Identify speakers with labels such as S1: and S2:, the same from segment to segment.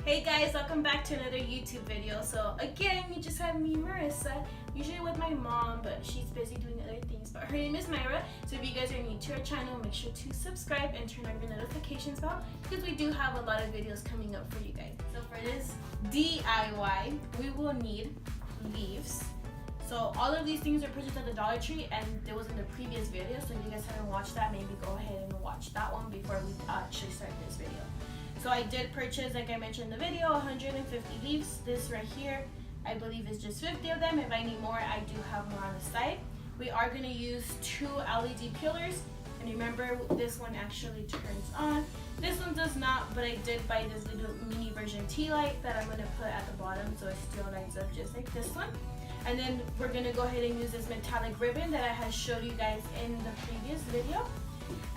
S1: Hey guys, welcome back to another YouTube video. So again, you just have me, Marissa, usually with my mom, but she's busy doing other things. But her name is Myra. So if you guys are new to our channel, make sure to subscribe and turn on your notifications bell because we do have a lot of videos coming up for you guys. So for this DIY, we will need leaves. So all of these things are purchased at the Dollar Tree, and there was in the previous video. So if you guys haven't watched that, maybe go ahead and watch that one before we actually start this video. So I did purchase, like I mentioned in the video, 150 leaves. This right here, I believe is just 50 of them. If I need more, I do have more on the side. We are going to use 2 LED peelers. And remember, this one actually turns on. This one does not, but I did buy this little mini version tea light that I'm going to put at the bottom so it still lights up just like this one. And then we're going to go ahead and use this metallic ribbon that I had showed you guys in the previous video.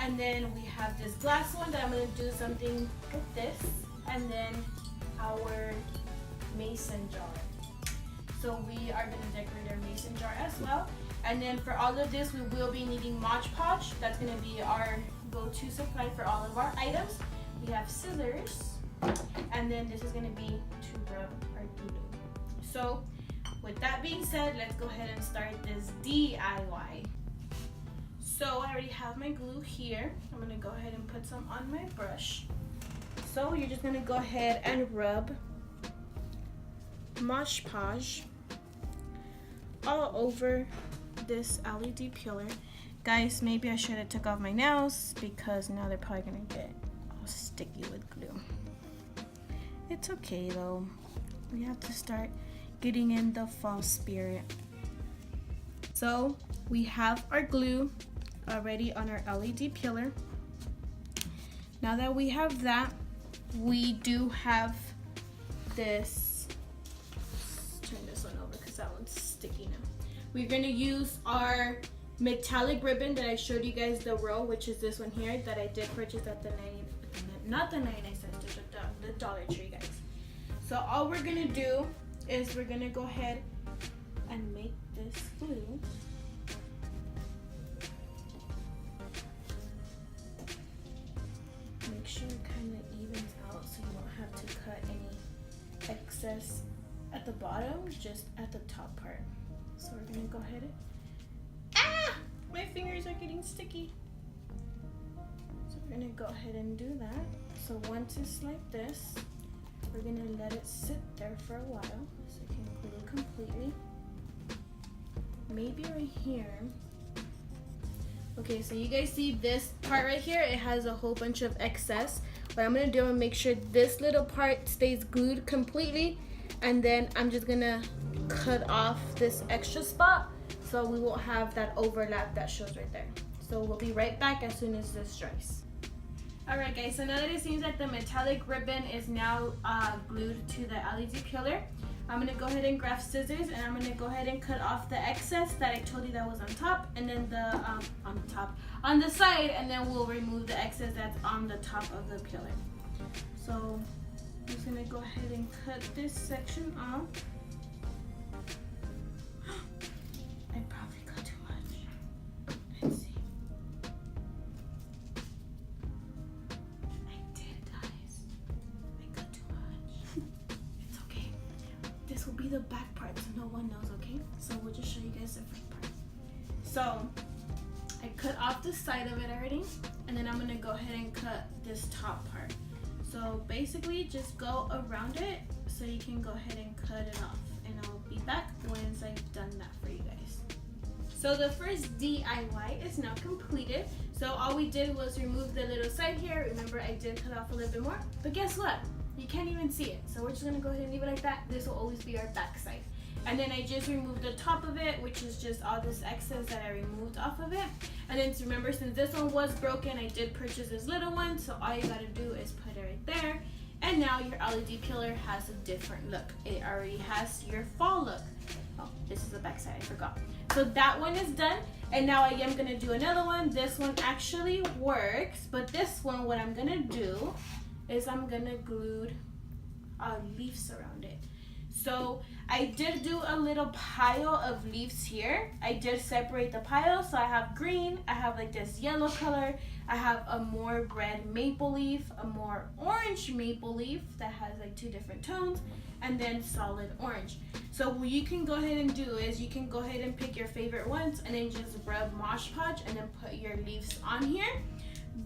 S1: And then we have this glass one that I'm going to do something with this. And then our mason jar. So we are going to decorate our mason jar as well. And then for all of this, we will be needing Mod Podge. That's going to be our go-to supply for all of our items. We have scissors. And then this is going to be to rub our glue. So with that being said, let's go ahead and start this DIY. So I already have my glue here. I'm going to go ahead and put some on my brush. So you're just going to go ahead and rub Mod Podge all over this LED peeler. Guys, maybe I should have took off my nails because now they're probably going to get all sticky with glue. It's okay though. We have to start getting in the fall spirit. So we have our glue already on our LED peeler. Now that we have that, we do have this. Let's turn this one over because that one's sticky now. We're going to use our metallic ribbon that I showed you guys the row, which is this one here that I did purchase at the not the 99 cents, the Dollar Tree, guys. So all we're going to do is we're going to go ahead and make this glue. Make sure it kind of evens out so you don't have to cut any excess at the bottom, just at the top part. So we're going to go ahead and... My fingers are getting sticky. So we're going to go ahead and do that. So once it's like this, we're going to let it sit there for a while so it can glue completely. Maybe right here. Okay, so you guys see this part right here? It has a whole bunch of excess. What I'm going to do is make sure this little part stays glued completely. And then I'm just going to cut off this extra spot so we won't have that overlap that shows right there. So we'll be right back as soon as this dries. Alright guys, so now that it seems that the metallic ribbon is now glued to the LED peeler, I'm going to go ahead and grab scissors and I'm going to go ahead and cut off the excess that I told you that was on top, and then on the side, and then we'll remove the excess that's on the top of the peeler. So I'm just going to go ahead and cut this section off. I probably cut too much. Let's see. I did, guys. I cut too much. It's okay. This will be the back part so no one knows, okay? So we'll just show you guys the front part. So I cut off the side of it already, and then I'm going to go ahead and cut this top part. So basically just go around it so you can go ahead and cut it off, and I'll be back once I've done that for you guys. So the first DIY is now completed. So all we did was remove the little side here. Remember, I did cut off a little bit more, but guess what? You can't even see it. So we're just gonna go ahead and leave it like that. This will always be our back side. And then I just removed the top of it, which is just all this excess that I removed off of it. And then remember, since this one was broken, I did purchase this little one. So all you gotta do is put it right there. And now your LED peeler has a different look. It already has your fall look. Oh, this is the back side, I forgot. So that one is done. And now I am gonna do another one. This one actually works, but this one, what I'm gonna do is I'm gonna glue leaves around it. So I did do a little pile of leaves here. I did separate the pile. So I have green, I have like this yellow color, I have a more red maple leaf, a more orange maple leaf that has like 2 different tones, and then solid orange. So what you can go ahead and do is you can go ahead and pick your favorite ones and then just rub Mod Podge and then put your leaves on here.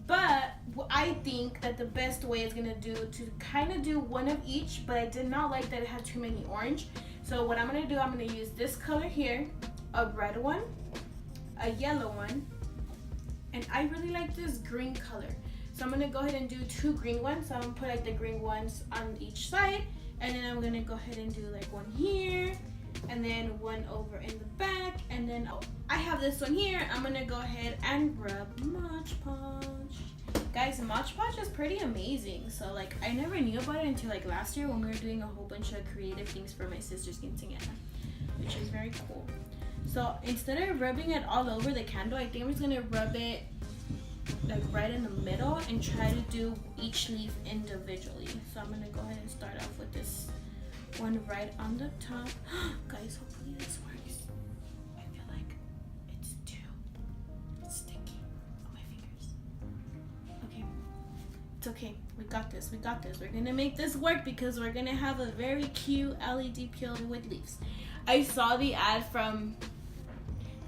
S1: But I think that the best way is gonna do to kind of do one of each, but I did not like that it had too many orange. So what I'm gonna do, I'm gonna use this color here, a red one, a yellow one, and I really like this green color. So I'm gonna go ahead and do 2 green ones. So I'm gonna put like the green ones on each side, and then I'm gonna go ahead and do like one here, and then one over in the back, and then I have this one here. I'm gonna go ahead and rub Mod Podge. Guys, Mod Podge is pretty amazing. So like I never knew about it until like last year when we were doing a whole bunch of creative things for my sister's quinceañera, which is very cool. So instead of rubbing it all over the candle, I think I'm just gonna rub it like right in the middle and try to do each leaf individually. So I'm gonna go ahead and start off with this one right on the top. Guys, hopefully this works. I feel like it's too sticky on my fingers. Okay, it's okay. We got this. We got this. We're gonna make this work because we're gonna have a very cute LED peeler with leaves. I saw the ad from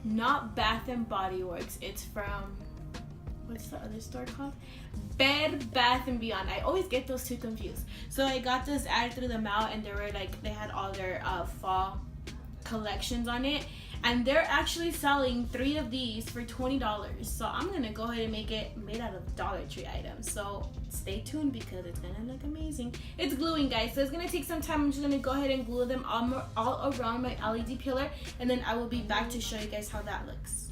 S1: not Bath and Body Works. It's from, what's the other store called? Bed Bath and Beyond. I always get those 2 confused. So I got this ad through the mail, and they had all their fall collections on it, and they're actually selling 3 of these for $20. So I'm gonna go ahead and make it made out of Dollar Tree items. So stay tuned because it's gonna look amazing. It's gluing, guys, so it's gonna take some time. I'm just gonna go ahead and glue them all around my LED peeler, and then I will be back to show you guys how that looks.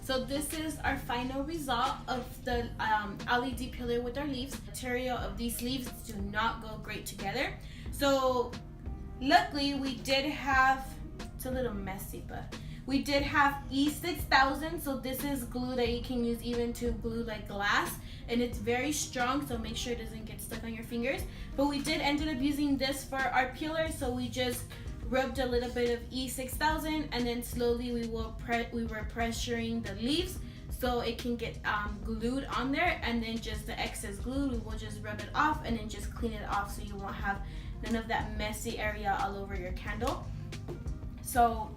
S1: So this is our final result of the LED pillar with our leaves. The material of these leaves do not go great together. So luckily we did have, it's a little messy, but we did have E6000. So this is glue that you can use even to glue like glass, and it's very strong, so make sure it doesn't get stuck on your fingers. But we did ended up using this for our peeler, so we just rubbed a little bit of E6000, and then slowly we were pressuring the leaves so it can get glued on there, and then just the excess glue we will just rub it off and then just clean it off so you won't have none of that messy area all over your candle. So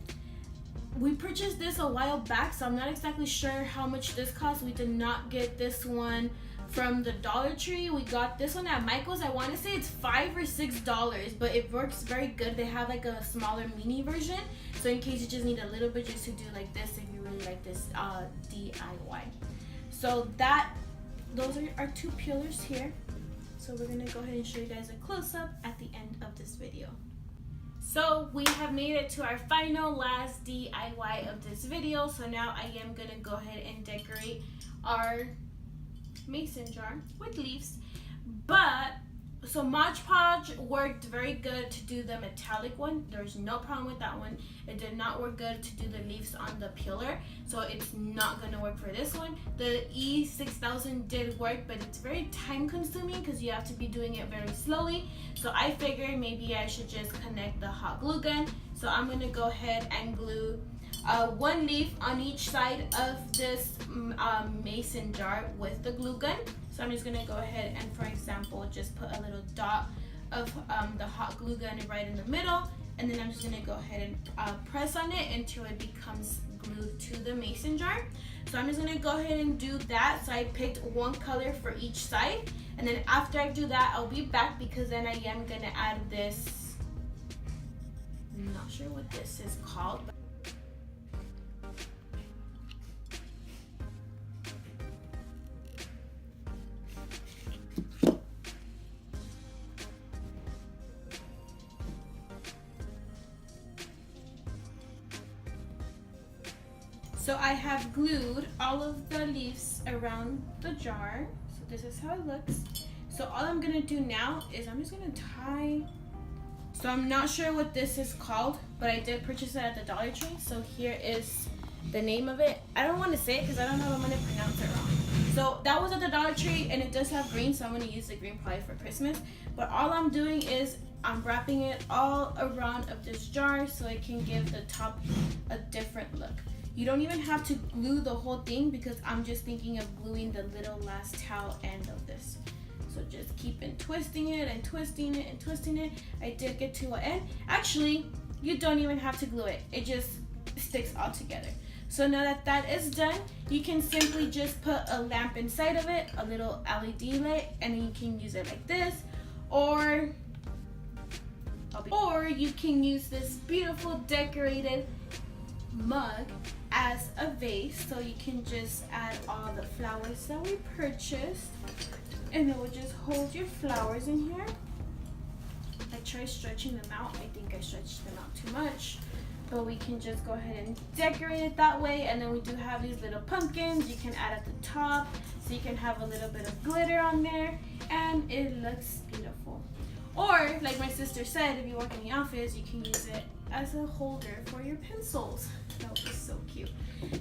S1: we purchased this a while back, so I'm not exactly sure how much this cost. We did not get this one from the Dollar Tree. We got this one at Michael's. I want to say it's $5 or $6, but it works very good. They have like a smaller mini version, so in case you just need a little bit just to do like this if you really like this DIY. So those are our 2 peelers here. So we're gonna go ahead and show you guys a close-up at the end of this video. So we have made it to our final last DIY of this video. So now I am gonna go ahead and decorate our mason jar with leaves. But so Mod Podge worked very good to do the metallic one. There's no problem with that one. It did not work good to do the leaves on the peeler, so it's not gonna work for this one. The E6000 did work, but it's very time consuming because you have to be doing it very slowly. So I figured maybe I should just connect the hot glue gun. So I'm gonna go ahead and glue 1 leaf on each side of this mason jar with the glue gun. So I'm just gonna go ahead and, for example, just put a little dot of the hot glue gun right in the middle, and then I'm just gonna go ahead and press on it until it becomes glued to the mason jar. So I'm just gonna go ahead and do that. So I picked 1 color for each side, and then after I do that, I'll be back because then I am gonna add this, I'm not sure what this is called, but so I have glued all of the leaves around the jar. So this is how it looks. So all I'm gonna do now is I'm just gonna tie So I'm not sure what this is called, but I did purchase it at the Dollar Tree. So here is the name of it. I don't want to say it because I don't know if I'm going to pronounce it wrong. So that was at the Dollar Tree, and it does have green, so I'm going to use the green probably for Christmas. But all I'm doing is I'm wrapping it all around of this jar so it can give the top a different look. You don't even have to glue the whole thing because I'm just thinking of gluing the little last towel end of this. So just keep on twisting it and twisting it and twisting it. I did get to an end. Actually, you don't even have to glue it. It just sticks all together. So now that that is done, you can simply just put a lamp inside of it, a little LED light, and then you can use it like this, or you can use this beautiful decorated mug as a vase. So you can just add all the flowers that we purchased, and it will just hold your flowers in here. I tried stretching them out. I think I stretched them out too much. But we can just go ahead and decorate it that way. And then we do have these little pumpkins you can add at the top, so you can have a little bit of glitter on there, and it looks beautiful. Or like my sister said, if you work in the office, you can use it as a holder for your pencils. That would be so cute.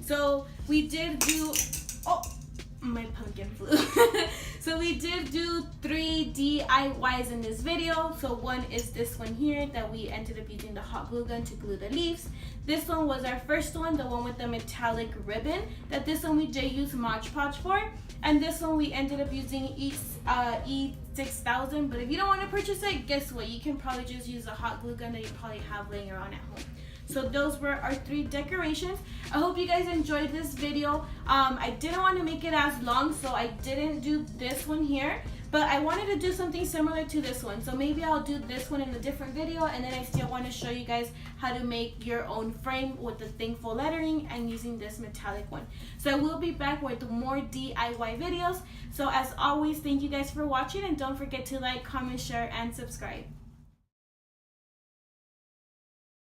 S1: So we did do, oh, my pumpkin flew. So we did do 3 DIYs in this video. So one is this one here that we ended up using the hot glue gun to glue the leaves. This one was our first one, the one with the metallic ribbon. That this one we did use Mod Podge for. And this one we ended up using E6000. But if you don't want to purchase it, guess what? You can probably just use a hot glue gun that you probably have laying around at home. So those were our 3 decorations. I hope you guys enjoyed this video. I didn't want to make it as long, so I didn't do this one here. But I wanted to do something similar to this one. So maybe I'll do this one in a different video, and then I still want to show you guys how to make your own frame with the Thankful lettering and using this metallic one. So I will be back with more DIY videos. So as always, thank you guys for watching, and don't forget to like, comment, share, and subscribe.